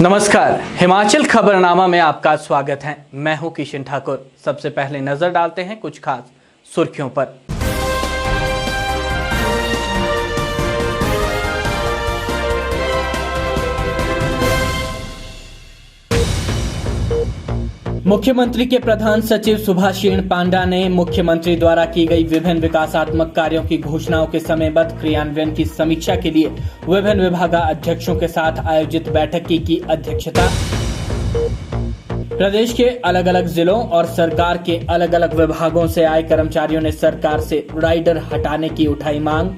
नमस्कार, हिमाचल खबरनामा में आपका स्वागत है। मैं हूं किशन ठाकुर। सबसे पहले नजर डालते हैं कुछ खास सुर्खियों पर। मुख्यमंत्री के प्रधान सचिव सुभाषीण पांडा ने मुख्यमंत्री द्वारा की गई विभिन्न विकासात्मक कार्यों की घोषणाओं के समयबद्ध क्रियान्वयन की समीक्षा के लिए विभिन्न विभागाध्यक्षों के साथ आयोजित बैठक की अध्यक्षता। प्रदेश के अलग अलग जिलों और सरकार के अलग अलग विभागों से आए कर्मचारियों ने सरकार से राइडर हटाने की उठाई मांग।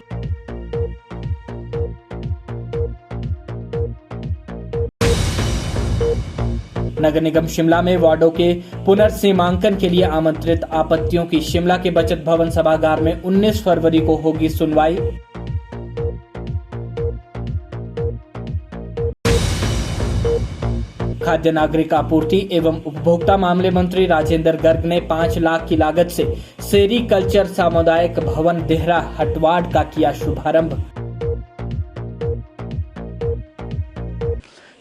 नगर निगम शिमला में वार्डों के पुनर्सीमांकन के लिए आमंत्रित आपत्तियों की शिमला के बचत भवन सभागार में 19 फरवरी को होगी सुनवाई। खाद्य नागरिक आपूर्ति एवं उपभोक्ता मामले मंत्री राजेंद्र गर्ग ने 5 लाख की लागत से सेरीकल्चर सामुदायिक भवन देहरा हटवाड़ का किया शुभारंभ।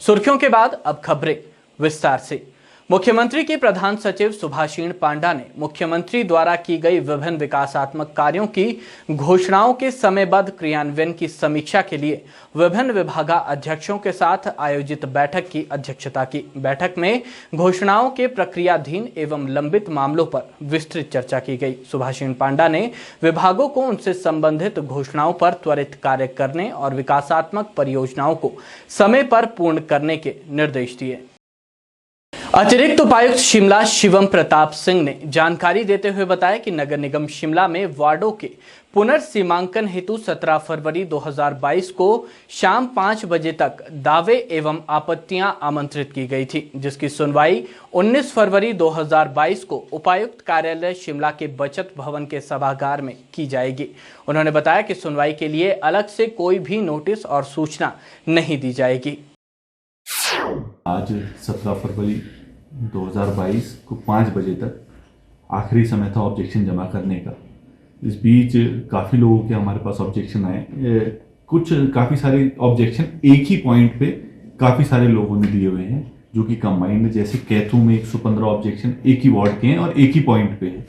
सुर्खियों के बाद अब खबरें विस्तार से। मुख्यमंत्री के प्रधान सचिव सुभाषीण पांडा ने मुख्यमंत्री द्वारा की गई विभिन्न विकासात्मक कार्यों की घोषणाओं के समयबद्ध क्रियान्वयन की समीक्षा के लिए विभिन्न विभागाध्यक्षों के साथ आयोजित बैठक की अध्यक्षता की। बैठक में घोषणाओं के प्रक्रियाधीन एवं लंबित मामलों पर विस्तृत चर्चा की गई। सुभाषीण पांडा ने विभागों को उनसे संबंधित घोषणाओं पर त्वरित कार्य करने और विकासात्मक परियोजनाओं को समय पर पूर्ण करने के निर्देश दिए। अतिरिक्त उपायुक्त शिमला शिवम प्रताप सिंह ने जानकारी देते हुए बताया कि नगर निगम शिमला में वार्डों के पुनर्सीमांकन हेतु 17 फरवरी 2022 को शाम 5 बजे तक दावे एवं आपत्तियां आमंत्रित की गई थी, जिसकी सुनवाई 19 फरवरी 2022 को उपायुक्त कार्यालय शिमला के बचत भवन के सभागार में की जाएगी। उन्होंने बताया कि सुनवाई के लिए अलग से कोई भी नोटिस और सूचना नहीं दी जाएगी। आज 17 फरवरी 2022 को 5 बजे तक आखिरी समय था ऑब्जेक्शन जमा करने का। इस बीच काफ़ी लोगों के हमारे पास ऑब्जेक्शन आए। कुछ काफ़ी सारे ऑब्जेक्शन एक ही पॉइंट पे काफ़ी सारे लोगों ने दिए हुए हैं, जो कि कंबाइंड, जैसे कैथू में 115 ऑब्जेक्शन एक ही वार्ड के हैं और एक ही पॉइंट पे हैं।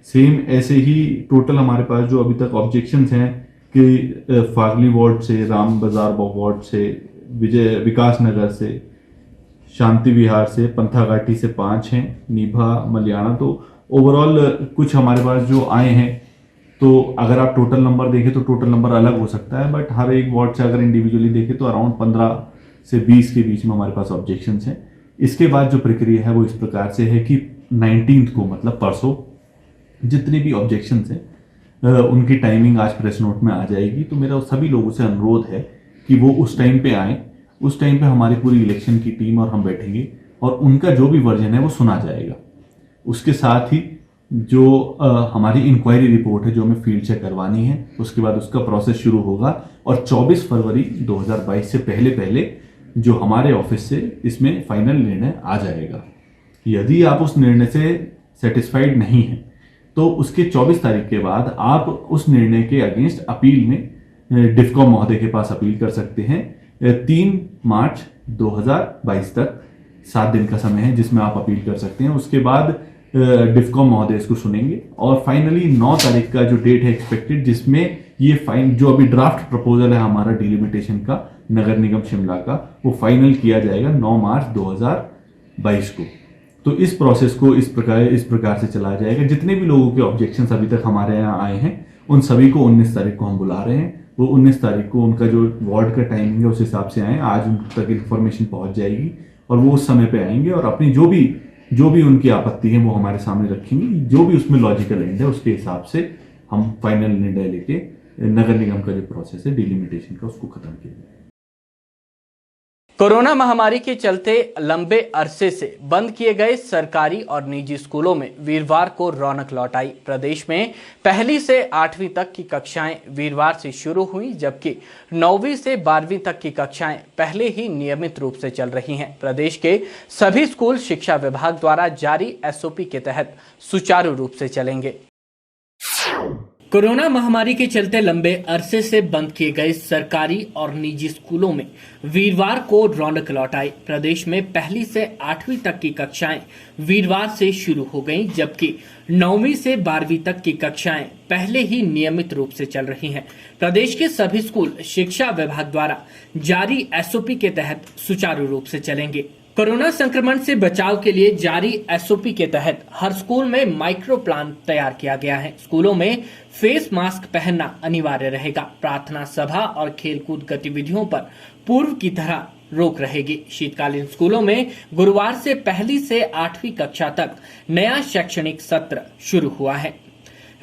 सेम ऐसे ही टोटल हमारे पास जो अभी तक ऑब्जेक्शंस हैं कि फागली वार्ड से, राम बाजार वार्ड से, विकास नगर से, शांति विहार से, पंथा घाटी से 5 हैं, नीभा मलियाना। तो ओवरऑल कुछ हमारे पास जो आए हैं, तो अगर आप टोटल नंबर देखें तो टोटल नंबर अलग हो सकता है, बट हर एक वार्ड से अगर इंडिविजुअली देखें तो अराउंड 15 से 20 के बीच में हमारे पास ऑब्जेक्शंस हैं। इसके बाद जो प्रक्रिया है वो इस प्रकार से है कि 19 को, मतलब परसों, जितने भी ऑब्जेक्शंस हैं उनकी टाइमिंग आज प्रेस नोट में आ जाएगी। तो मेरा सभी लोगों से अनुरोध है कि वो उस टाइम पे आएँ। उस टाइम पे हमारी पूरी इलेक्शन की टीम और हम बैठेंगे और उनका जो भी वर्जन है वो सुना जाएगा। उसके साथ ही जो हमारी इंक्वायरी रिपोर्ट है, जो हमें फील्ड चेक करवानी है, उसके बाद उसका प्रोसेस शुरू होगा और 24 फरवरी 2022 से पहले पहले जो हमारे ऑफिस से इसमें फाइनल निर्णय आ जाएगा। यदि आप उस निर्णय से सेटिस्फाइड नहीं हैं तो उसके 24 तारीख के बाद आप उस निर्णय के अगेंस्ट अपील में डिफकॉम महोदय के पास अपील कर सकते हैं। 3 मार्च 2022 तक 7 दिन का समय है जिसमें आप अपील कर सकते हैं। उसके बाद डिफकॉम महोदय इसको सुनेंगे और फाइनली 9 तारीख का जो डेट है एक्सपेक्टेड, जिसमें ये फाइन जो अभी ड्राफ्ट प्रपोजल है हमारा डिलिमिटेशन का नगर निगम शिमला का, वो फाइनल किया जाएगा 9 मार्च 2022 को। तो इस प्रोसेस को इस प्रकार से चलाया जाएगा। जितने भी लोगों के ऑब्जेक्शंस अभी तक हमारे यहाँ आए हैं उन सभी को 19 तारीख को हम बुला रहे हैं। वो 19 तारीख को उनका जो वार्ड का टाइमिंग है उस हिसाब से आए। आज उन तक इन्फॉर्मेशन पहुंच जाएगी और वो उस समय पे आएंगे और अपनी जो भी उनकी आपत्ति है वो हमारे सामने रखेंगे। जो भी उसमें लॉजिकल एंड है उसके हिसाब से हम फाइनल निर्णय लेके नगर निगम का जो प्रोसेस है डिलिमिटेशन का उसको खत्म किया जाए। कोरोना महामारी के चलते लंबे अरसे से बंद किए गए सरकारी और निजी स्कूलों में वीरवार को रौनक लौट आई। प्रदेश में 1ली से 8वीं तक की कक्षाएं वीरवार से शुरू हुई, जबकि 9वीं से 12वीं तक की कक्षाएं पहले ही नियमित रूप से चल रही हैं। प्रदेश के सभी स्कूल शिक्षा विभाग द्वारा जारी SOP के तहत सुचारू रूप से चलेंगे। कोरोना महामारी के चलते लंबे अरसे से बंद किए गए सरकारी और निजी स्कूलों में वीरवार को रौनक लौट आई। प्रदेश में पहली से 8वीं तक की कक्षाएं वीरवार से शुरू हो गईं, जबकि 9वीं से 12वीं तक की कक्षाएं पहले ही नियमित रूप से चल रही हैं। प्रदेश के सभी स्कूल शिक्षा विभाग द्वारा जारी एसओपी के तहत सुचारू रूप से चलेंगे। कोरोना संक्रमण से बचाव के लिए जारी एसओपी के तहत हर स्कूल में माइक्रो प्लान तैयार किया गया है। स्कूलों में फेस मास्क पहनना अनिवार्य रहेगा। प्रार्थना सभा और खेलकूद गतिविधियों पर पूर्व की तरह रोक रहेगी। शीतकालीन स्कूलों में गुरुवार से पहली से 8वीं कक्षा तक नया शैक्षणिक सत्र शुरू हुआ है।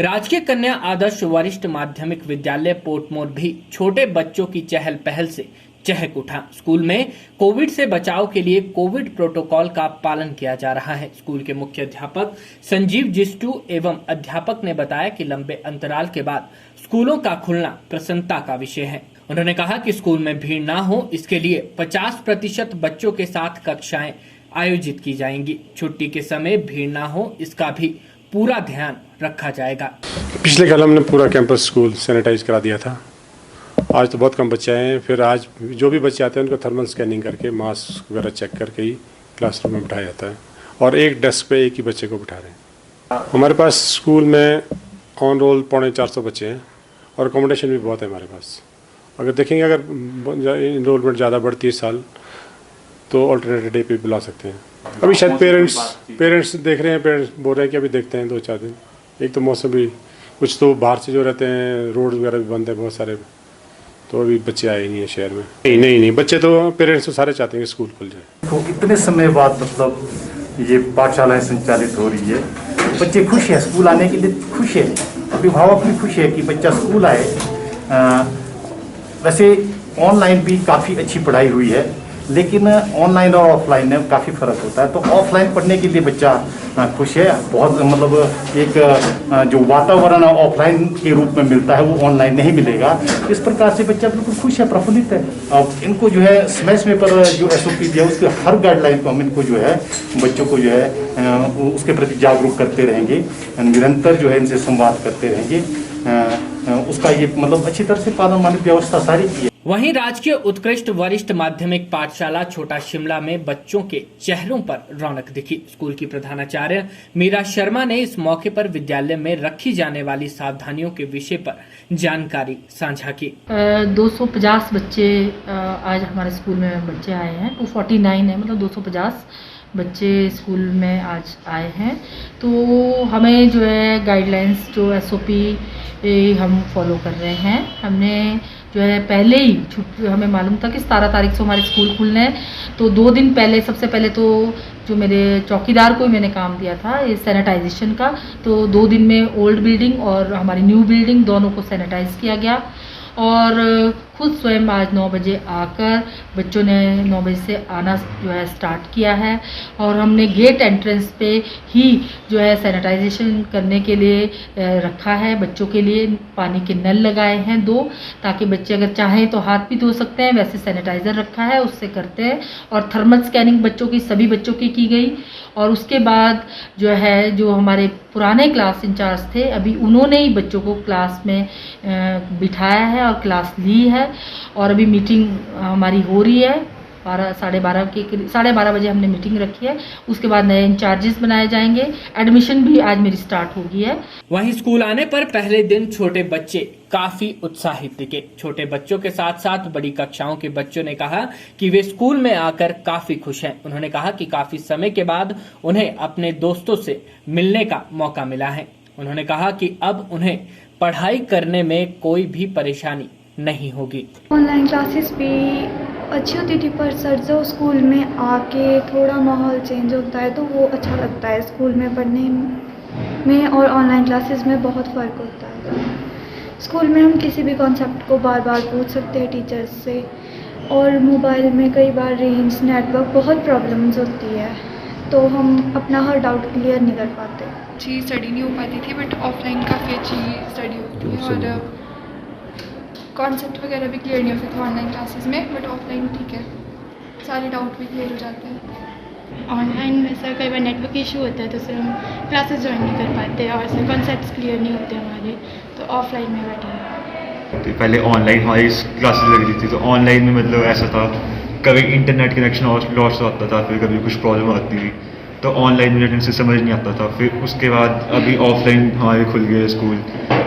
राजकीय कन्या आदर्श वरिष्ठ माध्यमिक विद्यालय पोर्टमोर भी छोटे बच्चों की चहल पहल से चहक उठा। स्कूल में कोविड से बचाव के लिए कोविड प्रोटोकॉल का पालन किया जा रहा है। स्कूल के मुख्य अध्यापक संजीव जिस्टू एवं अध्यापक ने बताया कि लंबे अंतराल के बाद स्कूलों का खुलना प्रसन्नता का विषय है। उन्होंने कहा कि स्कूल में भीड़ ना हो, इसके लिए 50% बच्चों के साथ कक्षाएं आयोजित की जाएंगी। छुट्टी के समय भीड़ ना हो, इसका भी पूरा ध्यान रखा जाएगा। पिछले कल हमने पूरा कैंपस स्कूल सैनिटाइज करा दिया था। आज तो बहुत कम बच्चे आए हैं। फिर आज जो भी बच्चे आते हैं उनको थर्मल स्कैनिंग करके मास्क वगैरह चेक करके ही क्लासरूम में बिठाया जाता है और एक डेस्क पे एक ही बच्चे को बिठा रहे हैं। हमारे पास स्कूल में ऑन रोल 450 बच्चे हैं और अकोमोडेशन भी बहुत है हमारे पास। अगर देखेंगे, अगर इनरोलमेंट ज़्यादा बढ़ती है इस साल तो अल्टरनेट डे पे बुला सकते हैं। अभी शायद पेरेंट्स देख रहे हैं, पेरेंट्स बोल रहे हैं कि अभी देखते हैं 2-4 दिन। एक तो मौसम भी, कुछ तो बाहर से जो रहते हैं, रोड वगैरह भी बंद है बहुत सारे, तो अभी बच्चे आए नहीं है शहर में। नहीं, बच्चे तो पेरेंट्स तो सारे चाहते हैं कि स्कूल खुल जाए। तो इतने समय बाद मतलब ये पाठशालाएं संचालित हो रही है, बच्चे खुश हैं, स्कूल आने के लिए खुश है, अभिभावक भी खुश है कि बच्चा स्कूल आए। वैसे ऑनलाइन भी काफ़ी अच्छी पढ़ाई हुई है, लेकिन ऑनलाइन और ऑफलाइन में काफ़ी फ़र्क होता है। तो ऑफलाइन पढ़ने के लिए बच्चा खुश है बहुत, मतलब एक जो वातावरण ऑफलाइन के रूप में मिलता है वो ऑनलाइन नहीं मिलेगा। इस प्रकार से बच्चा बिल्कुल खुश है, प्रफुल्लित है। अब इनको जो है समय पर जो एसओपी दिया उसके हर गाइडलाइन को हम इनको जो है बच्चों को जो है उसके प्रति जागरूक करते रहेंगे, निरंतर जो है इनसे संवाद करते रहेंगे। उसका ये मतलब अच्छी तरह से पालन मानक व्यवस्था सारी की है। वहीं राजकीय उत्कृष्ट वरिष्ठ माध्यमिक पाठशाला छोटा शिमला में बच्चों के चेहरों पर रौनक दिखी। स्कूल की प्रधानाचार्य मीरा शर्मा ने इस मौके पर विद्यालय में रखी जाने वाली सावधानियों के विषय पर जानकारी साझा की। 250 बच्चे आज हमारे स्कूल में बच्चे आए हैं। 249 है, मतलब 250 बच्चे स्कूल में आज आए हैं। तो हमें जो है गाइडलाइंस, जो एसओपी हम फॉलो कर रहे हैं। हमने जो है पहले ही छुट्टी, हमें मालूम था कि 17 तारीख से हमारे स्कूल खुलने हैं, तो 2 दिन पहले, सबसे पहले तो जो मेरे चौकीदार को मैंने काम दिया था ये सैनिटाइजेशन का, तो 2 दिन में ओल्ड बिल्डिंग और हमारी न्यू बिल्डिंग दोनों को सैनिटाइज किया गया। और खुद स्वयं आज 9 बजे आकर बच्चों ने 9 बजे से आना जो है स्टार्ट किया है। और हमने गेट एंट्रेंस पे ही जो है सैनिटाइजेशन करने के लिए रखा है। बच्चों के लिए पानी के नल लगाए हैं 2, ताकि बच्चे अगर चाहें तो हाथ भी धो सकते हैं, वैसे सैनिटाइज़र रखा है उससे करते हैं। और थर्मल स्कैनिंग बच्चों की, सभी बच्चों की गई। और उसके बाद जो है जो हमारे पुराने क्लास इंचार्ज थे, अभी उन्होंने ही बच्चों को क्लास में बिठाया है और क्लास ली है। और अभी मीटिंग हमारी हो रही है 12:30 बजे हमने मीटिंग रखी है। उसके बाद नए इंचार्जेस बनाए जाएंगे। एडमिशन भी आज मेरी स्टार्ट हो गई है। वहीं स्कूल आने पर पहले दिन छोटे बच्चे काफी उत्साहित दिखे। छोटे बच्चों के साथ साथ बड़ी कक्षाओं के बच्चों ने कहा कि वे स्कूल में आकर काफी खुश हैं। उन्होंने कहा कि काफी समय के बाद उन्हें अपने दोस्तों से मिलने का मौका मिला है। उन्होंने कहा कि अब उन्हें पढ़ाई करने में कोई भी परेशानी नहीं होगी। ऑनलाइन क्लासेस भी अच्छी होती थी, पर सर जो स्कूल में आके थोड़ा माहौल चेंज होता है तो वो अच्छा लगता है। स्कूल में पढ़ने में और ऑनलाइन क्लासेस में बहुत फ़र्क होता है। स्कूल में हम किसी भी कॉन्सेप्ट को बार बार पूछ सकते हैं टीचर्स से, और मोबाइल में कई बार रेंज, नेटवर्क बहुत प्रॉब्लम्स होती है, तो हम अपना हर डाउट क्लियर नहीं कर पाते। अच्छी स्टडी नहीं हो पाती थी, बट ऑफलाइन काफ़ी अच्छी स्टडी होती है और कॉन्सेप्ट वगैरह भी क्लियर नहीं होते थे ऑनलाइन क्लासेस में, बट ऑफलाइन ठीक है, सारे डाउट भी क्लियर हो जाते हैं। ऑनलाइन में सर कई बार नेटवर्क इशू होता है तो सर हम क्लासेस ज्वाइन नहीं कर पाते और सर कॉन्सेप्ट्स क्लियर नहीं होते हमारे, तो ऑफलाइन में बेटर है। तो पहले ऑनलाइन हमारी क्लासेस लग रही थी, तो ऑनलाइन में मतलब ऐसा था कभी इंटरनेट कनेक्शन लॉस होता था, फिर कभी कुछ प्रॉब्लम आती थी, तो ऑनलाइन में से समझ नहीं आता था। फिर उसके बाद अभी ऑफलाइन हमारे खुल गए स्कूल,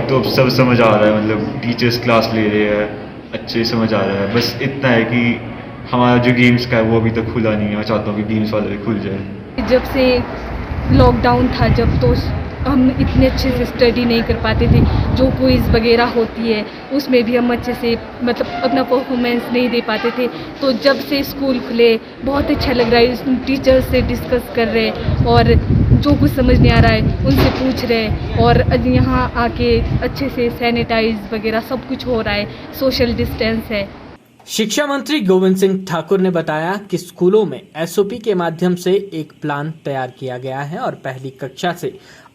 तो अब सब समझ आ रहा है, मतलब टीचर्स क्लास ले रहे हैं, अच्छे समझ आ रहा है। बस इतना है कि हमारा जो गेम्स का है वो अभी तक खुला नहीं है, मैं चाहता हूँ कि गेम्स वाला भी खुल जाए। जब से लॉकडाउन था जब, तो हम इतने अच्छे से स्टडी नहीं कर पाते थे। जो क्विज़ वगैरह होती है उसमें भी हम अच्छे से मतलब अपना परफॉर्मेंस नहीं दे पाते थे। तो जब से स्कूल खुले बहुत अच्छा लग रहा है, टीचर्स से डिस्कस कर रहे हैं और जो कुछ समझ नहीं आ रहा है उनसे पूछ रहे हैं, और यहाँ आके अच्छे से सैनिटाइज वगैरह सब कुछ हो रहा है, सोशल डिस्टेंस है। शिक्षा मंत्री गोविंद सिंह ठाकुर ने बताया कि स्कूलों में एसओपी के माध्यम से एक प्लान तैयार किया गया है और पहली कक्षा से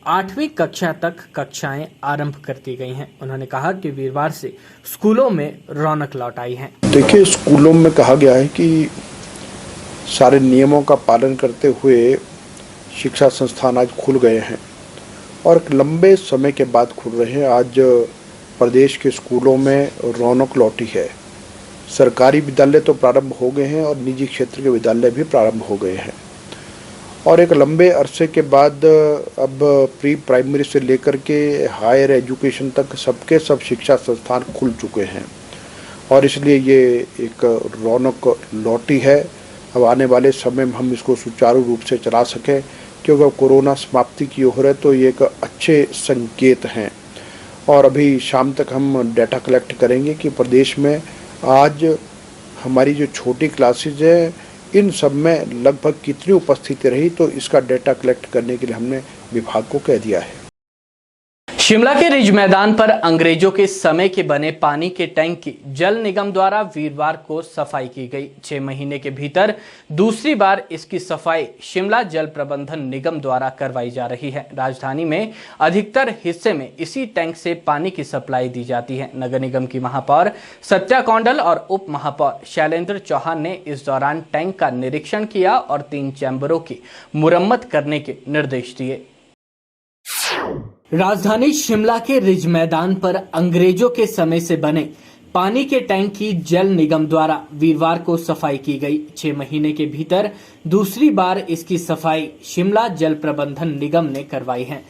8वीं कक्षा तक कक्षाएं आरंभ कर दी गई हैं। उन्होंने कहा कि वीरवार से स्कूलों में रौनक लौट आई है। देखिए, स्कूलों में कहा गया है कि सारे नियमों का पालन करते हुए शिक्षा संस्थान आज खुल गए हैं और एक लंबे समय के बाद खुल रहे हैं। आज प्रदेश के स्कूलों में रौनक लौटी है। सरकारी विद्यालय तो प्रारंभ हो गए हैं और निजी क्षेत्र के विद्यालय भी प्रारंभ हो गए हैं और एक लंबे अरसे के बाद अब प्री प्राइमरी से लेकर के हायर एजुकेशन तक सबके सब शिक्षा संस्थान खुल चुके हैं और इसलिए ये एक रौनक लौटी है। अब आने वाले समय में हम इसको सुचारू रूप से चला सकें, क्योंकि अब कोरोना समाप्ति की ओर है, तो ये एक अच्छे संकेत हैं। और अभी शाम तक हम डाटा कलेक्ट करेंगे कि प्रदेश में आज हमारी जो छोटी क्लासेज है इन सब में लगभग कितनी उपस्थिति रही, तो इसका डाटा कलेक्ट करने के लिए हमने विभाग को कह दिया है। शिमला के रिज मैदान पर अंग्रेजों के समय के बने पानी के टैंक की जल निगम द्वारा वीरवार को सफाई की गई। 6 महीने के भीतर दूसरी बार इसकी सफाई शिमला जल प्रबंधन निगम द्वारा करवाई जा रही है। राजधानी में अधिकतर हिस्से में इसी टैंक से पानी की सप्लाई दी जाती है। नगर निगम की महापौर सत्या कौंडल और उप महापौर शैलेंद्र चौहान ने इस दौरान टैंक का निरीक्षण किया और 3 चैम्बरों की मुरम्मत करने के निर्देश दिए। राजधानी शिमला के रिज मैदान पर अंग्रेजों के समय से बने पानी के टैंक की जल निगम द्वारा वीरवार को सफाई की गई। 6 महीने के भीतर दूसरी बार इसकी सफाई शिमला जल प्रबंधन निगम ने करवाई है।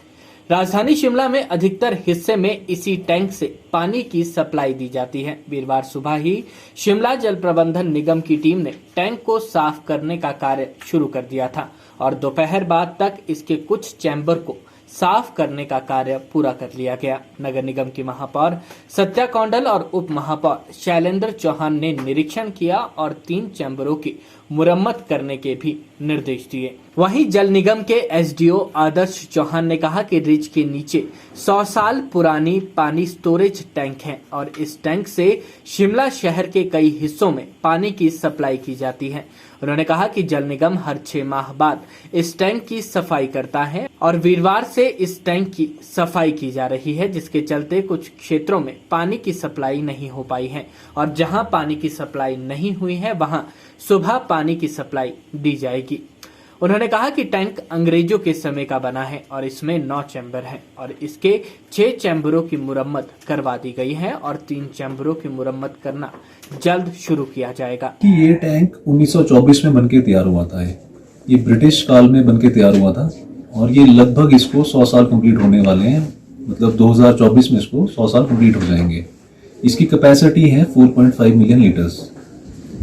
राजधानी शिमला में अधिकतर हिस्से में इसी टैंक से पानी की सप्लाई दी जाती है। वीरवार सुबह ही शिमला जल प्रबंधन निगम की टीम ने टैंक को साफ करने का कार्य शुरू कर दिया था और दोपहर बाद तक इसके कुछ चैम्बर को साफ करने का कार्य पूरा कर लिया गया। नगर निगम की महापौर सत्या कौंडल और उप महापौर शैलेंद्र चौहान ने निरीक्षण किया और 3 चैम्बरों की मुरम्मत करने के भी निर्देश दिए। वहीं जल निगम के एसडीओ आदर्श चौहान ने कहा कि रिज के नीचे 100 साल पुरानी पानी स्टोरेज टैंक है और इस टैंक से शिमला शहर के कई हिस्सों में पानी की सप्लाई की जाती है। उन्होंने कहा कि जल निगम हर 6 माह बाद इस टैंक की सफाई करता है और वीरवार से इस टैंक की सफाई की जा रही है, जिसके चलते कुछ क्षेत्रों में पानी की सप्लाई नहीं हो पाई है और जहां पानी की सप्लाई नहीं हुई है वहां सुबह पानी की सप्लाई दी जाएगी। उन्होंने कहा कि टैंक अंग्रेजों के समय का बना है और इसमें 9 चैम्बर हैं और इसके 6 चैम्बरों की मुरम्मत करवा दी गई है और 3 चैम्बरों की मुरम्मत करना जल्द शुरू किया जाएगा। ये टैंक 1924 में बनके तैयार हुआ था। ये ब्रिटिश काल में बनके तैयार हुआ था और ये लगभग इसको 100 साल कंप्लीट होने वाले हैं, मतलब 2024 में इसको 100 साल कंप्लीट हो जाएंगे। इसकी कैपेसिटी है 4.5 मिलियन लीटर्स।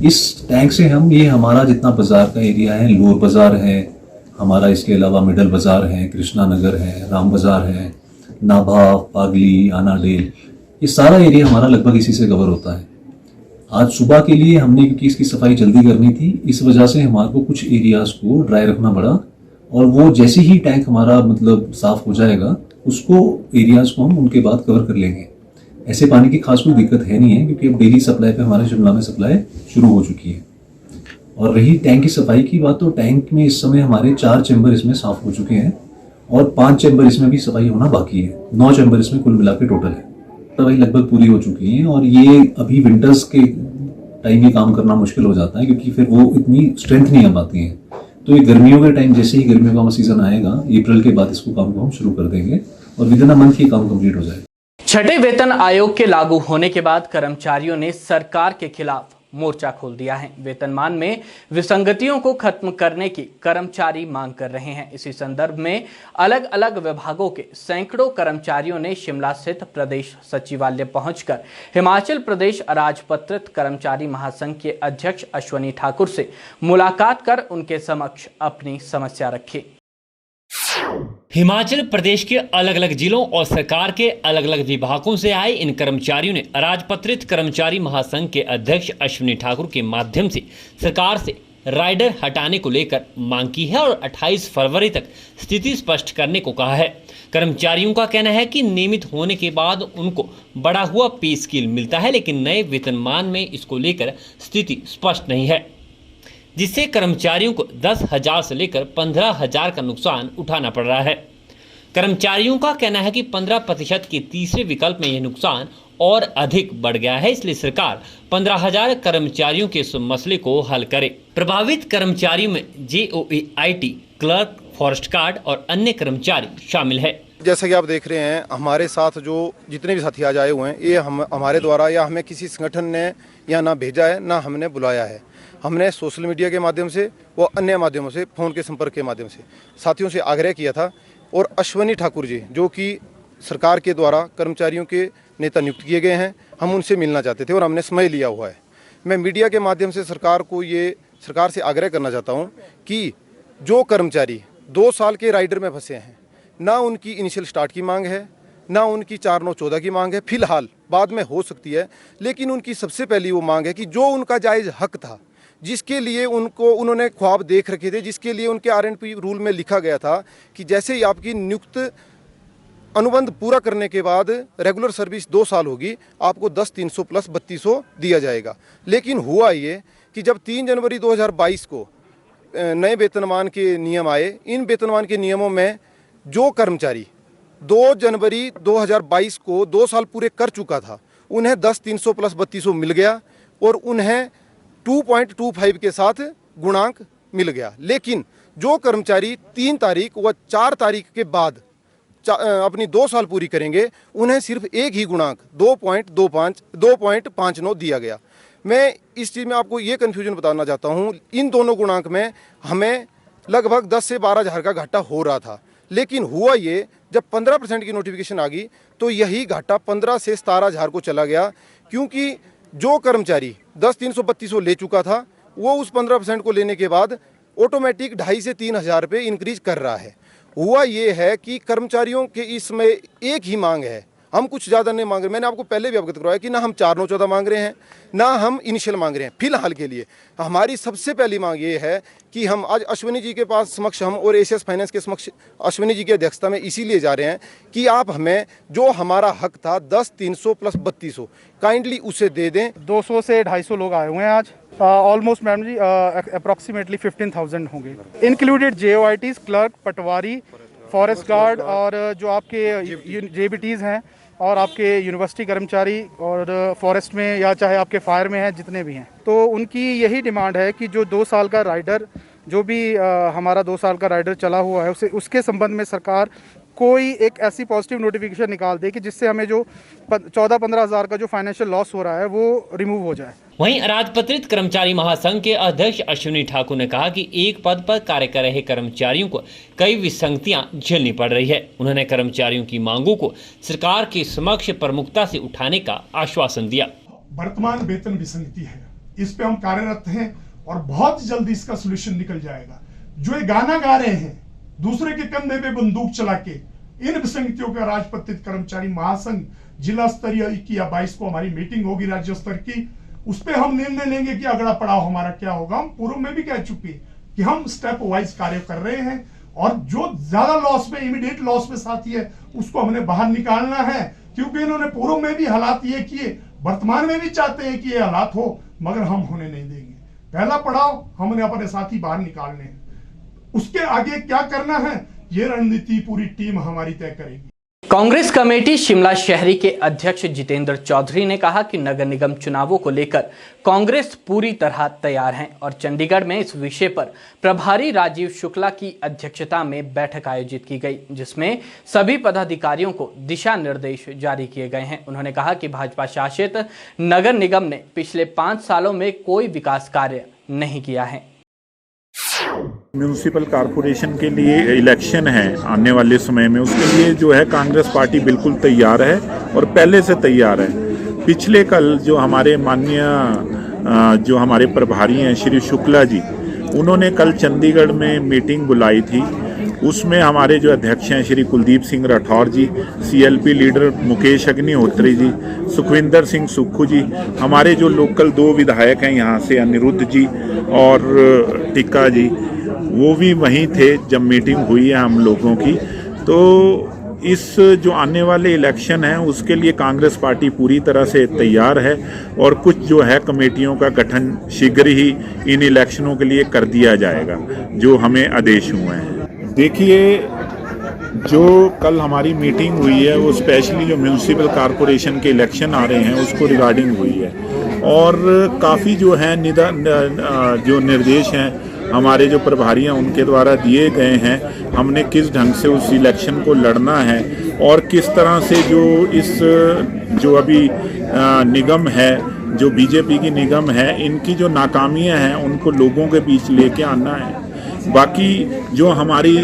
इस टैंक से हम ये हमारा जितना बाजार का एरिया है, लोअर बाजार है हमारा, इसके अलावा मिडल बाजार है, कृष्णा नगर है, राम बाजार है, नाभा, पागली, आनाडेल, ये सारा एरिया हमारा लगभग इसी से कवर होता है। आज सुबह के लिए हमने, क्योंकि इसकी सफाई जल्दी करनी थी, इस वजह से हमारे को कुछ एरियाज को ड्राई रखना पड़ा और वो जैसे ही टैंक हमारा मतलब साफ हो जाएगा उसको एरियाज को हम उनके बाद कवर कर लेंगे। ऐसे पानी की खास कोई दिक्कत है नहीं है, क्योंकि अब डेली सप्लाई पे हमारे शिमला में सप्लाई शुरू हो चुकी है। और रही टैंक की सफाई की बात, तो टैंक में इस समय हमारे 4 चैम्बर इसमें साफ हो चुके हैं और 5 चैम्बर इसमें भी सफाई होना बाकी है। 9 चैम्बर इसमें कुल मिला के टोटल है। सफाई लगभग पूरी हो चुकी है और ये अभी विंटर्स के टाइम ये काम करना मुश्किल हो जाता है, क्योंकि फिर वो इतनी स्ट्रेंथ नहीं आ पाती है। तो ये गर्मियों के टाइम, जैसे ही गर्मियों का सीजन आएगा, अप्रैल के बाद इसको काम को हम शुरू कर देंगे और विदिन अ मंथ ये काम कंप्लीट हो जाएगा। छठे वेतन आयोग के लागू होने के बाद कर्मचारियों ने सरकार के खिलाफ मोर्चा खोल दिया है। वेतनमान में विसंगतियों को खत्म करने की कर्मचारी मांग कर रहे हैं। इसी संदर्भ में अलग अलग विभागों के सैकड़ों कर्मचारियों ने शिमला स्थित प्रदेश सचिवालय पहुंचकर हिमाचल प्रदेश अराजपत्रित कर्मचारी महासंघ के अध्यक्ष अश्वनी ठाकुर से मुलाकात कर उनके समक्ष अपनी समस्या रखी। हिमाचल प्रदेश के अलग अलग जिलों और सरकार के अलग अलग विभागों से आए इन कर्मचारियों ने अराजपत्रित कर्मचारी महासंघ के अध्यक्ष अश्वनी ठाकुर के माध्यम से सरकार से राइडर हटाने को लेकर मांग की है और 28 फरवरी तक स्थिति स्पष्ट करने को कहा है। कर्मचारियों का कहना है कि नियमित होने के बाद उनको बढ़ा हुआ पे स्केल मिलता है, लेकिन नए वेतनमान में इसको लेकर स्थिति स्पष्ट नहीं है, जिससे कर्मचारियों को 10,000 से लेकर 15,000 का नुकसान उठाना पड़ रहा है। कर्मचारियों का कहना है कि 15% के तीसरे विकल्प में यह नुकसान और अधिक बढ़ गया है, इसलिए सरकार 15,000 कर्मचारियों के इस मसले को हल करे। प्रभावित कर्मचारियों में JOAIT, क्लर्क, फॉरेस्ट गार्ड और अन्य कर्मचारी शामिल है। जैसा कि आप देख रहे हैं, हमारे साथ जो जितने भी साथी आज आए हुए हैं, ये हमारे द्वारा या हमें किसी संगठन ने या ना भेजा है ना हमने बुलाया है। हमने सोशल मीडिया के माध्यम से व अन्य माध्यमों से, फ़ोन के संपर्क के माध्यम से साथियों से आग्रह किया था और अश्वनी ठाकुर जी, जो कि सरकार के द्वारा कर्मचारियों के नेता नियुक्त किए गए हैं, हम उनसे मिलना चाहते थे और हमने समय लिया हुआ है। मैं मीडिया के माध्यम से सरकार से आग्रह करना चाहता हूँ कि जो कर्मचारी 2 साल के राइडर में फंसे हैं, ना उनकी इनिशियल स्टार्ट की मांग है, ना उनकी 4/9/14 की मांग है, फिलहाल बाद में हो सकती है, लेकिन उनकी सबसे पहली वो मांग है कि जो उनका जायज़ हक था, जिसके लिए उन्होंने ख्वाब देख रखे थे, जिसके लिए उनके RNP रूल में लिखा गया था कि जैसे ही आपकी नियुक्त अनुबंध पूरा करने के बाद रेगुलर सर्विस 2 साल होगी, आपको 10,300 प्लस 3,200 दिया जाएगा। लेकिन हुआ ये कि जब 3 जनवरी 2022 को नए वेतनमान के नियम आए, इन वेतनमान के नियमों में जो कर्मचारी 2 जनवरी 2022 को 2 साल पूरे कर चुका था, उन्हें 10,300 प्लस 3,200 मिल गया और उन्हें 2.25 के साथ गुणांक मिल गया। लेकिन जो कर्मचारी 3 तारीख व 4 तारीख के बाद अपनी 2 साल पूरी करेंगे, उन्हें सिर्फ एक ही गुणांक 2.59 दिया गया। मैं इस चीज़ में आपको ये कन्फ्यूजन बताना चाहता हूँ, इन दोनों गुणांक में हमें लगभग 10 से 12,000 का घाटा हो रहा था। लेकिन हुआ ये, जब 15% की नोटिफिकेशन आ गई तो यही घाटा 15 से 17,000 को चला गया, क्योंकि जो कर्मचारी 10,300 3200 ले चुका था, वो उस 15% को लेने के बाद ऑटोमेटिक 2,500 से 3,000 रुपये इंक्रीज कर रहा है। हुआ ये है कि कर्मचारियों के इसमें एक ही मांग है, हम कुछ ज़्यादा नहीं मांग रहे। मैंने आपको पहले भी अवगत करवाया कि ना हम 4/9/14 मांग रहे हैं, ना हम इनिशियल मांग रहे हैं। फिलहाल के लिए हमारी सबसे पहली मांग ये है कि हम आज अश्वनी जी के पास समक्ष हम और एशियस फाइनेंस के समक्ष अश्वनी जी की अध्यक्षता में इसीलिए जा रहे हैं कि आप हमें जो हमारा हक था 10,300 प्लस 3,200 काइंडली उसे दे दें। 200 से 250 लोग आए हुए हैं आज। ऑलमोस्ट मैडम जी अप्रॉक्सीमेटली 15,000 होंगे, इंक्लूडेड JOITs, क्लर्क, पटवारी, फॉरेस्ट गार्ड और जो आपके JBTs हैं और आपके यूनिवर्सिटी कर्मचारी और फॉरेस्ट में या चाहे आपके फायर में हैं, जितने भी हैं। तो उनकी यही डिमांड है कि जो 2 साल का राइडर, जो भी हमारा 2 साल का राइडर चला हुआ है, उसके संबंध में सरकार कोई एक ऐसी पॉजिटिव नोटिफिकेशन निकाल दे कि जिससे हमें जो 14-15 हज़ार का जो फाइनेंशियल लॉस हो रहा है वो रिमूव हो जाए। वहीं अराजपत्रित कर्मचारी महासंघ के अध्यक्ष अश्वनी ठाकुर ने कहा कि एक पद पर कार्य कर रहे कर्मचारियों को कई विसंगतियां झेलनी पड़ रही है। उन्होंने कर्मचारियों की मांगों को सरकार के समक्ष प्रमुखता से उठाने का आश्वासन दिया। वर्तमान वेतन विसंगति है, इस पे हम कार्यरत हैं और बहुत जल्दी इसका सोल्यूशन निकल जाएगा। जो ये गाना गा रहे हैं दूसरे के कंधे पे बंदूक चला के, इन विसंगतियों का राजपत्रित कर्मचारी महासंघ जिला स्तरीय 21 या 22 को हमारी मीटिंग होगी राज्य स्तर की, उस पर हम निर्णय लेंगे कि अगला पड़ाव हमारा क्या होगा। हम पूर्व में भी कह चुके कि हम स्टेप वाइज कार्य कर रहे हैं और जो ज्यादा लॉस में, इमीडिएट लॉस में साथी है, उसको हमने बाहर निकालना है, क्योंकि इन्होंने पूर्व में भी हालात ये किए, वर्तमान में भी चाहते हैं कि ये हालात हो, मगर हम होने नहीं देंगे। पहला पड़ाव हमने अपने साथी बाहर निकालने हैं, उसके आगे क्या करना है ये रणनीति पूरी टीम हमारी तय करेगी। कांग्रेस कमेटी शिमला शहरी के अध्यक्ष जितेंद्र चौधरी ने कहा कि नगर निगम चुनावों को लेकर कांग्रेस पूरी तरह तैयार है और चंडीगढ़ में इस विषय पर प्रभारी राजीव शुक्ला की अध्यक्षता में बैठक आयोजित की गई, जिसमें सभी पदाधिकारियों को दिशा निर्देश जारी किए गए हैं। उन्होंने कहा कि भाजपा शासित नगर निगम ने पिछले 5 सालों में कोई विकास कार्य नहीं किया है। म्यूनिसिपल कॉरपोरेशन के लिए इलेक्शन है आने वाले समय में, उसके लिए जो है कांग्रेस पार्टी बिल्कुल तैयार है और पहले से तैयार है। पिछले कल जो हमारे माननीय जो हमारे प्रभारी हैं श्री शुक्ला जी, उन्होंने कल चंडीगढ़ में मीटिंग बुलाई थी। उसमें हमारे जो अध्यक्ष हैं श्री कुलदीप सिंह राठौर जी, सीएलपी लीडर मुकेश अग्निहोत्री जी, सुखविंदर सिंह सुक्खू जी, हमारे जो लोकल 2 विधायक हैं यहाँ से अनिरुद्ध जी और टिक्का जी, वो भी वहीं थे जब मीटिंग हुई है हम लोगों की। तो इस जो आने वाले इलेक्शन हैं उसके लिए कांग्रेस पार्टी पूरी तरह से तैयार है और कुछ जो है कमेटियों का गठन शीघ्र ही इन इलेक्शनों के लिए कर दिया जाएगा जो हमें आदेश हुए हैं। देखिए, जो कल हमारी मीटिंग हुई है वो स्पेशली जो म्यूनिसिपल कॉरपोरेशन के इलेक्शन आ रहे हैं उसको रिगार्डिंग हुई है और काफ़ी जो है जो निर्देश हैं हमारे जो प्रभारी हैं उनके द्वारा दिए गए हैं, हमने किस ढंग से उस इलेक्शन को लड़ना है और किस तरह से जो अभी निगम है, जो बीजेपी की निगम है, इनकी जो नाकामियां हैं उनको लोगों के बीच लेके आना है। बाकी जो हमारी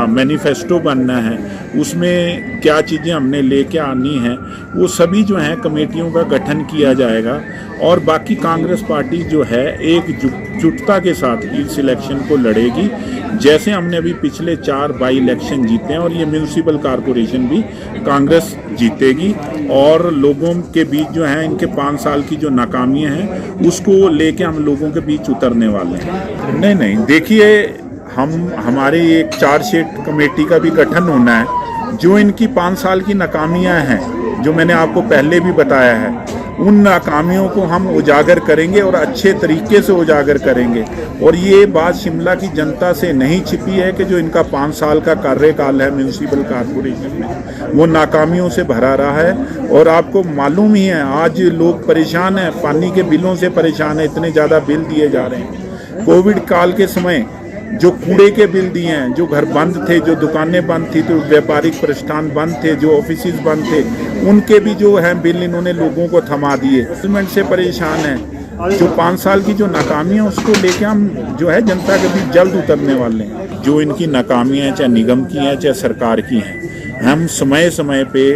मैनिफेस्टो बनना है उसमें क्या चीज़ें हमने लेके आनी हैं वो सभी जो हैं कमेटियों का गठन किया जाएगा और बाकी कांग्रेस पार्टी जो है एकजुटता के साथ इस इलेक्शन को लड़ेगी, जैसे हमने अभी पिछले 4 बाई इलेक्शन जीते हैं और ये म्यूनिसिपल कॉरपोरेशन भी कांग्रेस जीतेगी और लोगों के बीच जो है इनके 5 साल की जो नाकामियां हैं उसको लेके हम लोगों के बीच उतरने वाले हैं। नहीं, देखिए, हमारे एक चार्जशीट कमेटी का भी गठन होना है। जो इनकी 5 साल की नाकामियां हैं, जो मैंने आपको पहले भी बताया है, उन नाकामियों को हम उजागर करेंगे और अच्छे तरीके से उजागर करेंगे। और ये बात शिमला की जनता से नहीं छिपी है कि जो इनका 5 साल का कार्यकाल है म्यूनिसिपल कॉरपोरेशन में वो नाकामियों से भरा रहा है। और आपको मालूम ही है आज लोग परेशान हैं, पानी के बिलों से परेशान हैं, इतने ज़्यादा बिल दिए जा रहे हैं। कोविड काल के समय जो कूड़े के बिल दिए हैं, जो घर बंद थे, जो दुकानें बंद थी, तो व्यापारिक प्रतिष्ठान बंद थे, जो ऑफिसेज बंद थे, उनके भी जो है बिल इन्होंने लोगों को थमा दिए। सीमेंट से परेशान है। जो 5 साल की जो नाकामियां हैं उसको लेके हम जो है जनता के बीच जल्द उतरने वाले हैं। जो इनकी नाकामियां चाहे निगम की हैं चाहे सरकार की हैं, हम समय समय पे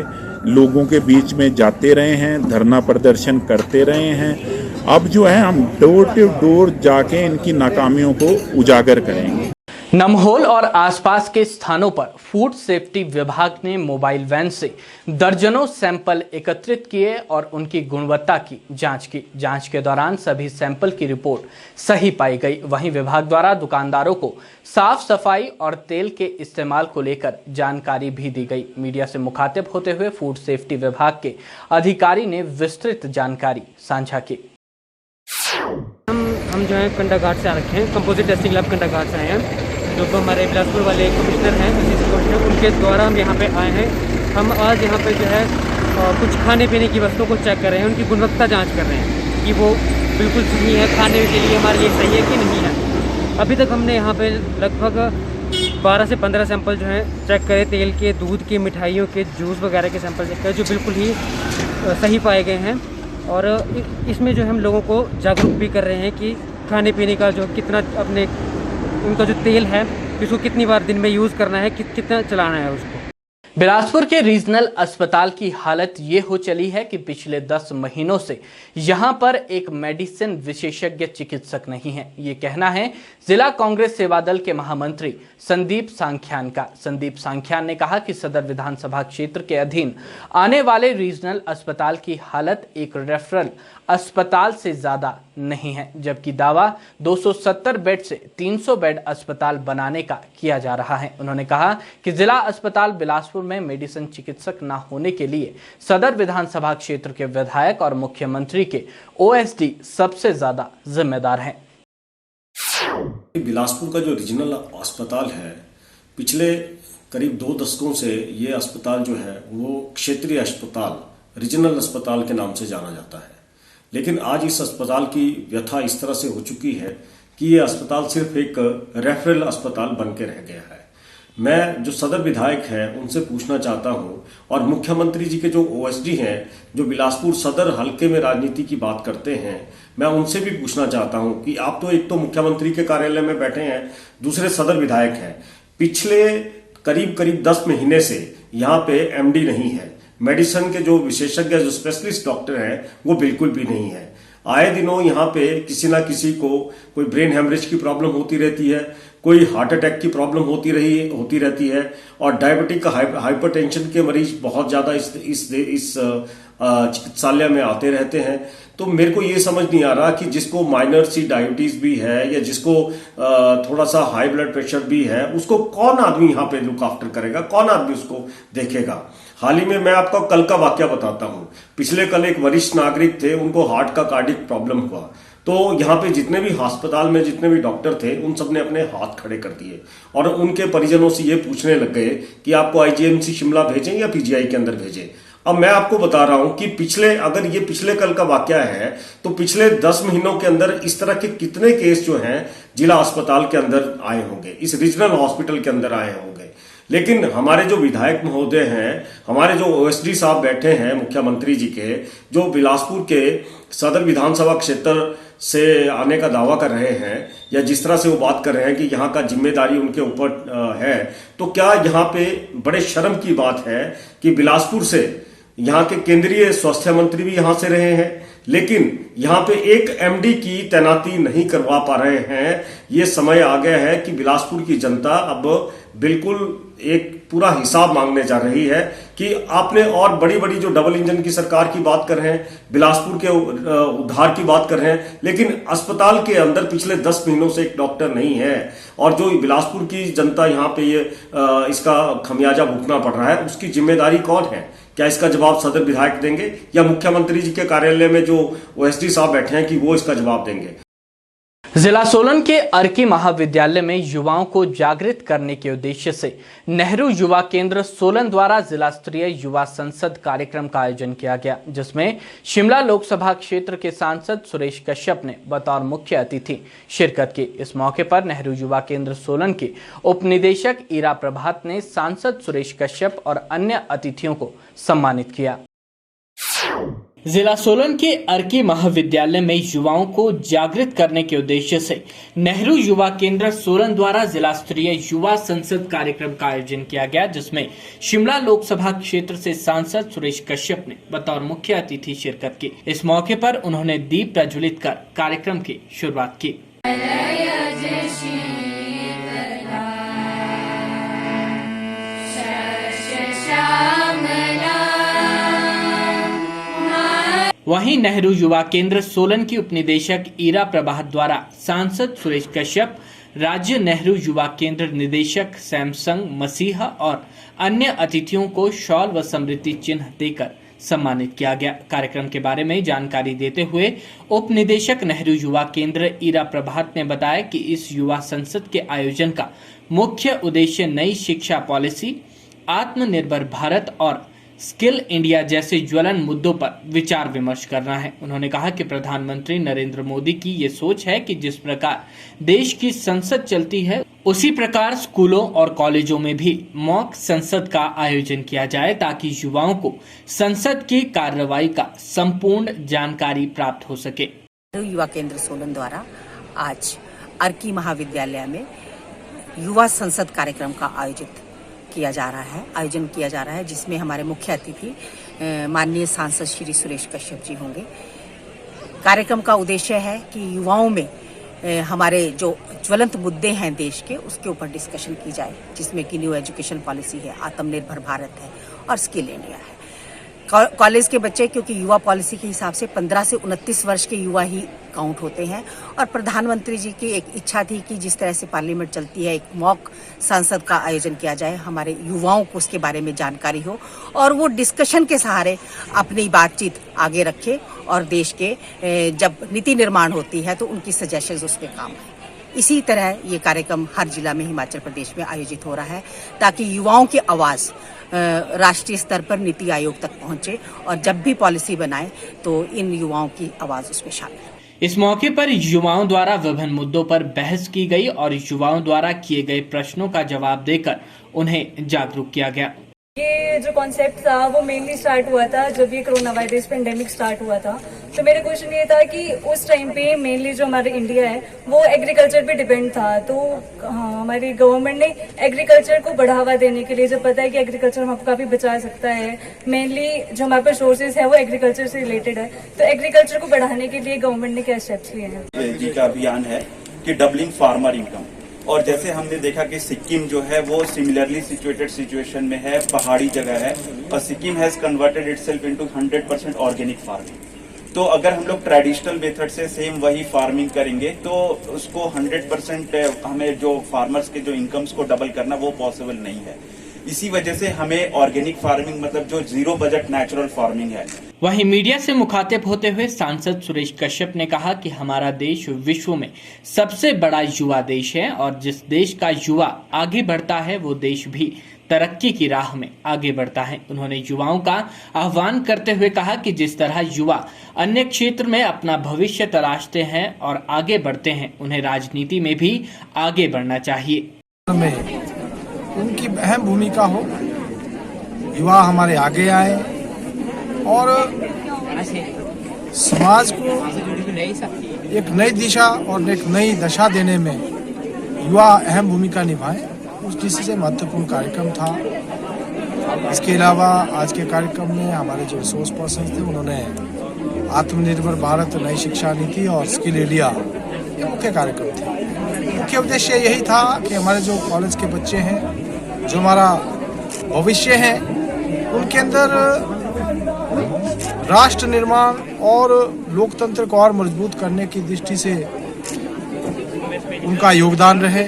लोगों के बीच में जाते रहे हैं, धरना प्रदर्शन करते रहे हैं। अब जो है हम डोर टू डोर जाके इनकी नाकामियों को उजागर करेंगे। नमहोल और आसपास के स्थानों पर फूड सेफ्टी विभाग ने मोबाइल वैन से दर्जनों सैंपल एकत्रित किए और उनकी गुणवत्ता की जांच की। जांच के दौरान सभी सैंपल की रिपोर्ट सही पाई गई। वहीं विभाग द्वारा दुकानदारों को साफ सफाई और तेल के इस्तेमाल को लेकर जानकारी भी दी गई। मीडिया से मुखातिब होते हुए फूड सेफ्टी विभाग के अधिकारी ने विस्तृत जानकारी साझा की। हम जो है कंडाघाट से आ रखे हैं, कंपोजिट टेस्टिंग लैब कंडाघाट से आए हैं। जो हमारे बिलासपुर वाले कमिश्नर हैं कमिश्नर, उनके द्वारा हम यहाँ पे आए हैं। हम आज यहाँ पे जो है कुछ खाने पीने की वस्तुओं को चेक कर रहे हैं, उनकी गुणवत्ता जांच कर रहे हैं कि वो बिल्कुल सही है, खाने के लिए हमारे लिए सही है कि नहीं है। अभी तक हमने यहाँ पे लगभग 12 से 15 सैंपल जो हैं चेक करे, तेल के, दूध के, मिठाइयों के, जूस वगैरह के सैंपल चेक करे जो बिल्कुल ही सही पाए गए हैं। और इसमें जो हम लोगों को जागरूक भी कर रहे हैं कि खाने पीने का जो कितना अपने उनका जो तेल है उसको कितनी बार दिन में यूज़ करना है, कितना चलाना है उसको। बिलासपुर के रीजनल अस्पताल की हालत ये हो चली है कि पिछले 10 महीनों से यहां पर एक मेडिसिन विशेषज्ञ चिकित्सक नहीं है। ये कहना है जिला कांग्रेस सेवा दल के महामंत्री संदीप सांख्यान का। संदीप सांख्यान ने कहा कि सदर विधानसभा क्षेत्र के अधीन आने वाले रीजनल अस्पताल की हालत एक रेफरल अस्पताल से ज्यादा नहीं है, जबकि दावा 270 बेड से 300 बेड अस्पताल बनाने का किया जा रहा है। उन्होंने कहा कि जिला अस्पताल बिलासपुर में मेडिसिन चिकित्सक न होने के लिए सदर विधानसभा क्षेत्र के विधायक और मुख्यमंत्री के ओएसडी सबसे ज्यादा जिम्मेदार हैं। बिलासपुर का जो रीजनल अस्पताल है पिछले करीब 2 दशकों से ये अस्पताल जो है वो क्षेत्रीय अस्पताल, रीजनल अस्पताल के नाम से जाना जाता है। लेकिन आज इस अस्पताल की व्यथा इस तरह से हो चुकी है कि ये अस्पताल सिर्फ एक रेफरल अस्पताल बन के रह गया है। मैं जो सदर विधायक हैं उनसे पूछना चाहता हूं, और मुख्यमंत्री जी के जो ओएसडी हैं जो बिलासपुर सदर हल्के में राजनीति की बात करते हैं, मैं उनसे भी पूछना चाहता हूं कि आप तो एक तो मुख्यमंत्री के कार्यालय में बैठे हैं, दूसरे सदर विधायक हैं। पिछले करीब 10 महीने से यहाँ पे एमडी नहीं है, मेडिसिन के जो विशेषज्ञ जो स्पेशलिस्ट डॉक्टर हैं वो बिल्कुल भी नहीं है। आए दिनों यहाँ पे किसी ना किसी को कोई ब्रेन हेमरेज की प्रॉब्लम होती रहती है, कोई हार्ट अटैक की प्रॉब्लम होती रहती है, और डायबिटिक हाइपरटेंशन के मरीज बहुत ज्यादा इस चिकित्सालय में आते रहते हैं। तो मेरे को ये समझ नहीं आ रहा कि जिसको माइनर सी डायबिटीज भी है या जिसको थोड़ा सा हाई ब्लड प्रेशर भी है, उसको कौन आदमी यहाँ पे लुक आफ्टर करेगा, कौन आदमी उसको देखेगा। हाल ही में मैं आपको कल का वाकया बताता हूँ। पिछले कल एक वरिष्ठ नागरिक थे, उनको हार्ट का कार्डियक प्रॉब्लम हुआ, तो यहाँ पे जितने भी अस्पताल में जितने भी डॉक्टर थे उन सब ने अपने हाथ खड़े कर दिए और उनके परिजनों से ये पूछने लग गए कि आपको आईजीएमसी शिमला भेजें या पीजीआई के अंदर भेजें। अब मैं आपको बता रहा हूं कि अगर ये पिछले कल का वाकया है तो पिछले 10 महीनों के अंदर इस तरह के कितने केस जो हैं जिला अस्पताल के अंदर आए होंगे, इस रीजनल हॉस्पिटल के अंदर आए होंगे। लेकिन हमारे जो विधायक महोदय हैं, हमारे जो ओएसडी साहब बैठे हैं मुख्यमंत्री जी के, जो बिलासपुर के सदर विधानसभा क्षेत्र से आने का दावा कर रहे हैं या जिस तरह से वो बात कर रहे हैं कि यहाँ का जिम्मेदारी उनके ऊपर है, तो क्या यहाँ पे बड़े शर्म की बात है कि बिलासपुर से यहाँ के केंद्रीय स्वास्थ्य मंत्री भी यहाँ से रहे हैं, लेकिन यहाँ पे एक एमडी की तैनाती नहीं करवा पा रहे हैं। ये समय आ गया है कि बिलासपुर की जनता अब बिल्कुल एक पूरा हिसाब मांगने जा रही है कि आपने और बड़ी जो डबल इंजन की सरकार की बात कर रहे हैं, बिलासपुर के उद्धार की बात कर रहे हैं, लेकिन अस्पताल के अंदर पिछले 10 महीनों से एक डॉक्टर नहीं है और जो बिलासपुर की जनता यहाँ पे ये इसका खमियाजा भुगतना पड़ रहा है, उसकी जिम्मेदारी कौन है? क्या इसका जवाब सदर विधायक देंगे या मुख्यमंत्री जी के कार्यालय में जो ओएसडी साहब बैठे हैं कि वो इसका जवाब देंगे? जिला सोलन के अर्की महाविद्यालय में युवाओं को जागृत करने के उद्देश्य से नेहरू युवा केंद्र सोलन द्वारा जिला स्तरीय युवा संसद कार्यक्रम का आयोजन किया गया, जिसमें शिमला लोकसभा क्षेत्र के सांसद सुरेश कश्यप ने बतौर मुख्य अतिथि शिरकत की। इस मौके पर नेहरू युवा केंद्र सोलन के उप निदेशक ईरा प्रभात ने सांसद सुरेश कश्यप और अन्य अतिथियों को सम्मानित किया। जिला सोलन के अर्की महाविद्यालय में युवाओं को जागृत करने के उद्देश्य से नेहरू युवा केंद्र सोलन द्वारा जिला स्तरीय युवा संसद कार्यक्रम का आयोजन किया गया, जिसमें शिमला लोकसभा क्षेत्र से सांसद सुरेश कश्यप ने बतौर मुख्य अतिथि शिरकत की। इस मौके पर उन्होंने दीप प्रज्वलित कर कार्यक्रम की शुरुआत की। वहीं नेहरू युवा केंद्र सोलन की उपनिदेशक ईरा प्रभात द्वारा सांसद सुरेश कश्यप, राज्य नेहरू युवा केंद्र निदेशक सैमसंग मसीहा और अन्य अतिथियों को शॉल व समृद्धि चिन्ह देकर सम्मानित किया गया। कार्यक्रम के बारे में जानकारी देते हुए उप निदेशक नेहरू युवा केंद्र ईरा प्रभात ने बताया कि इस युवा संसद के आयोजन का मुख्य उद्देश्य नई शिक्षा पॉलिसी, आत्मनिर्भर भारत और स्किल इंडिया जैसे ज्वलन मुद्दों पर विचार विमर्श करना है। उन्होंने कहा कि प्रधानमंत्री नरेंद्र मोदी की ये सोच है कि जिस प्रकार देश की संसद चलती है, उसी प्रकार स्कूलों और कॉलेजों में भी मॉक संसद का आयोजन किया जाए, ताकि युवाओं को संसद की कार्रवाई का संपूर्ण जानकारी प्राप्त हो सके। युवा केंद्र सोलन द्वारा आज अर्की महाविद्यालय में युवा संसद कार्यक्रम का आयोजन किया जा रहा है, जिसमें हमारे मुख्य अतिथि माननीय सांसद श्री सुरेश कश्यप जी होंगे। कार्यक्रम का उद्देश्य है कि युवाओं में हमारे जो ज्वलंत मुद्दे हैं देश के, उसके ऊपर डिस्कशन की जाए, जिसमें कि न्यू एजुकेशन पॉलिसी है, आत्मनिर्भर भारत है और स्किल इंडिया है। कॉलेज के बच्चे, क्योंकि युवा पॉलिसी के हिसाब से 15 से 29 वर्ष के युवा ही काउंट होते हैं, और प्रधानमंत्री जी की एक इच्छा थी कि जिस तरह से पार्लियामेंट चलती है, एक मॉक संसद का आयोजन किया जाए, हमारे युवाओं को उसके बारे में जानकारी हो और वो डिस्कशन के सहारे अपनी बातचीत आगे रखे और देश के जब नीति निर्माण होती है तो उनकी सजेशंस उसमें काम आए। इसी तरह ये कार्यक्रम हर जिला में हिमाचल प्रदेश में आयोजित हो रहा है ताकि युवाओं की आवाज़ राष्ट्रीय स्तर पर नीति आयोग तक पहुंचे और जब भी पॉलिसी बनाए तो इन युवाओं की आवाज़ उसमें शामिल है। इस मौके पर युवाओं द्वारा विभिन्न मुद्दों पर बहस की गई और युवाओं द्वारा किए गए प्रश्नों का जवाब देकर उन्हें जागरूक किया गया। ये जो कॉन्सेप्ट था वो मेनली स्टार्ट हुआ था जब ये कोरोना वायरस पेंडेमिक स्टार्ट हुआ था। तो मेरा क्वेश्चन ये था कि उस टाइम पे मेनली जो हमारा इंडिया है वो एग्रीकल्चर पे डिपेंड था। तो हमारी गवर्नमेंट ने एग्रीकल्चर को बढ़ावा देने के लिए, जब पता है कि एग्रीकल्चर हमको काफ़ी बचा सकता है, मेनली जो हमारे पास सोर्सेज है वो एग्रीकल्चर से रिलेटेड है, तो एग्रीकल्चर को बढ़ाने के लिए गवर्नमेंट ने क्या स्टेप्स लिए हैं? जी का अभियान है कि डबलिंग फार्मर इनकम, और जैसे हमने देखा कि सिक्किम जो है वो सिमिलरली सिचुएटेड सिचुएशन में है, पहाड़ी जगह है, और Sikkim has converted itself into 100% organic farming. तो अगर हम लोग ट्रेडिशनल मेथड से सेम वही फार्मिंग करेंगे तो उसको 100% हमें जो फार्मर्स के जो इनकम्स को डबल करना वो पॉसिबल नहीं है। इसी वजह से हमें ऑर्गेनिक फार्मिंग मतलब जो जीरो बजट नेचुरल फार्मिंग है। वहीं मीडिया से मुखातिब होते हुए सांसद सुरेश कश्यप ने कहा कि हमारा देश विश्व में सबसे बड़ा युवा देश है और जिस देश का युवा आगे बढ़ता है वो देश भी तरक्की की राह में आगे बढ़ता है। उन्होंने युवाओं का आह्वान करते हुए कहा कि जिस तरह युवा अन्य क्षेत्र में अपना भविष्य तलाशते हैं और आगे बढ़ते हैं, उन्हें राजनीति में भी आगे बढ़ना चाहिए। उनकी अहम भूमिका हो, युवा हमारे आगे आए और समाज को एक नई दिशा और एक नई दशा देने में युवा अहम भूमिका निभाएं। उस दृष्टि से महत्वपूर्ण कार्यक्रम था। इसके अलावा आज के कार्यक्रम में हमारे जो रिसोर्स पर्सन थे उन्होंने आत्मनिर्भर भारत नई शिक्षा नीति और स्किल इंडिया ये मुख्य कार्यक्रम थे। मुख्य उद्देश्य यही था कि हमारे जो कॉलेज के बच्चे हैं, जो हमारा भविष्य है, उनके अंदर राष्ट्र निर्माण और लोकतंत्र को और मजबूत करने की दृष्टि से उनका योगदान रहे।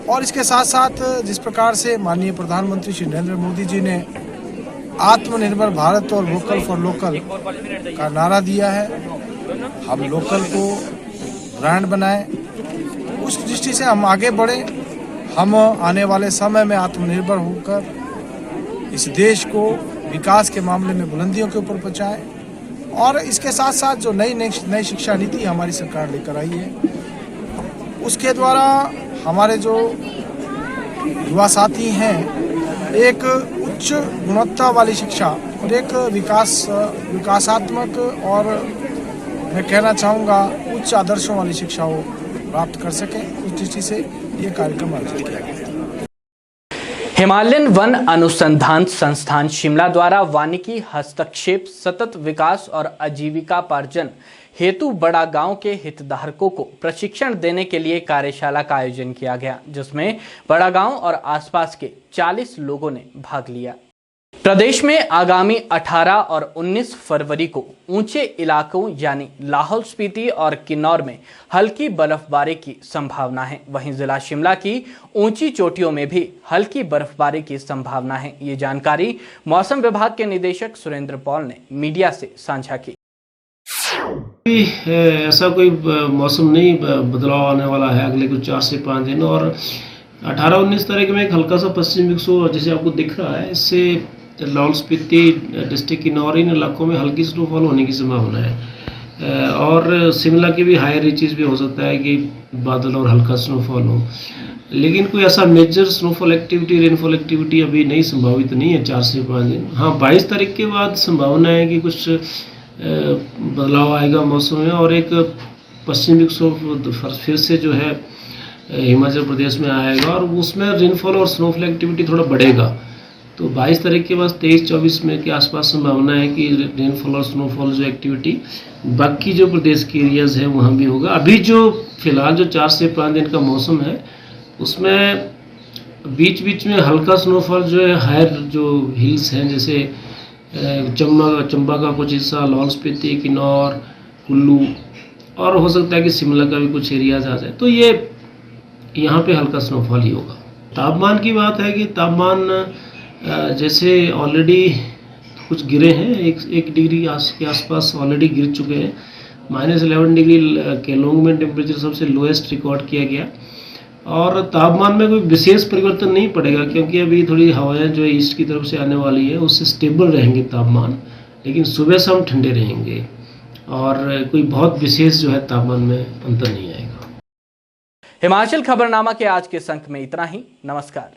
और इसके साथ साथ जिस प्रकार से माननीय प्रधानमंत्री श्री नरेंद्र मोदी जी ने आत्मनिर्भर भारत और वोकल फॉर लोकल का नारा दिया है, हम लोकल को ब्रांड बनाएं, उस दृष्टि से हम आगे बढ़े। हम आने वाले समय में आत्मनिर्भर होकर इस देश को विकास के मामले में बुलंदियों के ऊपर पहुंचाएं। और इसके साथ साथ जो नई शिक्षा नीति हमारी सरकार लेकर आई है, उसके द्वारा हमारे जो युवा साथी हैं एक उच्च गुणवत्ता वाली शिक्षा और एक विकासात्मक और मैं कहना चाहूँगा उच्च आदर्शों वाली शिक्षा वो प्राप्त कर सकें। उस दृष्टि से ये कार्यक्रम आयोजित किया गया। हिमालयन वन अनुसंधान संस्थान शिमला द्वारा वानिकी हस्तक्षेप सतत विकास और आजीविकापार्जन हेतु बड़ा गांव के हितधारकों को प्रशिक्षण देने के लिए कार्यशाला का आयोजन किया गया, जिसमें बड़ा गांव और आसपास के 40 लोगों ने भाग लिया। प्रदेश में आगामी 18 और 19 फरवरी को ऊंचे इलाकों यानी लाहौल स्पीति और किन्नौर में हल्की बर्फबारी की संभावना है। वहीं जिला शिमला की ऊंची चोटियों में भी हल्की बर्फबारी की संभावना है। ये जानकारी मौसम विभाग के निदेशक सुरेंद्र पॉल ने मीडिया से साझा की। ऐसा कोई मौसम नहीं बदलाव आने वाला है अगले कुछ 4 से 5 दिन, और 18-19 तारीख में एक हल्का सा पश्चिमी विक्षोभ जैसे आपको दिख रहा है, इससे लाहौल स्पीति डिस्ट्रिक्ट किन्नौर इन इलाकों में हल्की स्नोफॉल होने की संभावना है। और शिमला की भी हायर रीचेस भी हो सकता है कि बादल और हल्का स्नोफॉल हो, लेकिन कोई ऐसा major snowfall activity rainfall activity अभी नहीं संभावित नहीं है 4 से 5 दिन। हाँ, 22 तारीख के बाद संभावना है कि कुछ बदलाव आएगा मौसम में और एक पश्चिमी विक्षोभ फिर से जो है हिमाचल प्रदेश में आएगा और उसमें रेनफॉल और स्नोफॉल एक्टिविटी थोड़ा बढ़ेगा। तो 22 तारीख के बाद 23-24 में के आसपास संभावना है कि रेनफॉल और स्नोफॉल जो एक्टिविटी बाकी जो प्रदेश के एरियाज है वहाँ भी होगा। अभी जो फिलहाल जो 4 से 5 दिन का मौसम है उसमें बीच बीच में हल्का स्नोफॉल जो है हायर जो हिल्स हैं जैसे चंबा का कुछ हिस्सा, लाहौल स्पीति, किन्नौर, कुल्लू और हो सकता है कि शिमला का भी कुछ एरियाज आ जाए, तो ये यहाँ पे हल्का स्नोफॉल ही होगा। तापमान की बात है कि तापमान जैसे ऑलरेडी कुछ गिरे हैं, 1 डिग्री के आसपास ऑलरेडी गिर चुके हैं, -11 डिग्री केलोंग में टेम्परेचर सबसे लोएस्ट रिकॉर्ड किया गया। और तापमान में कोई विशेष परिवर्तन नहीं पड़ेगा, क्योंकि अभी थोड़ी हवाएं जो है ईस्ट की तरफ से आने वाली है, उससे स्टेबल रहेंगे तापमान, लेकिन सुबह शाम ठंडे रहेंगे और कोई बहुत विशेष जो है तापमान में अंतर नहीं आएगा। हिमाचल खबरनामा के आज के अंक में इतना ही। नमस्कार।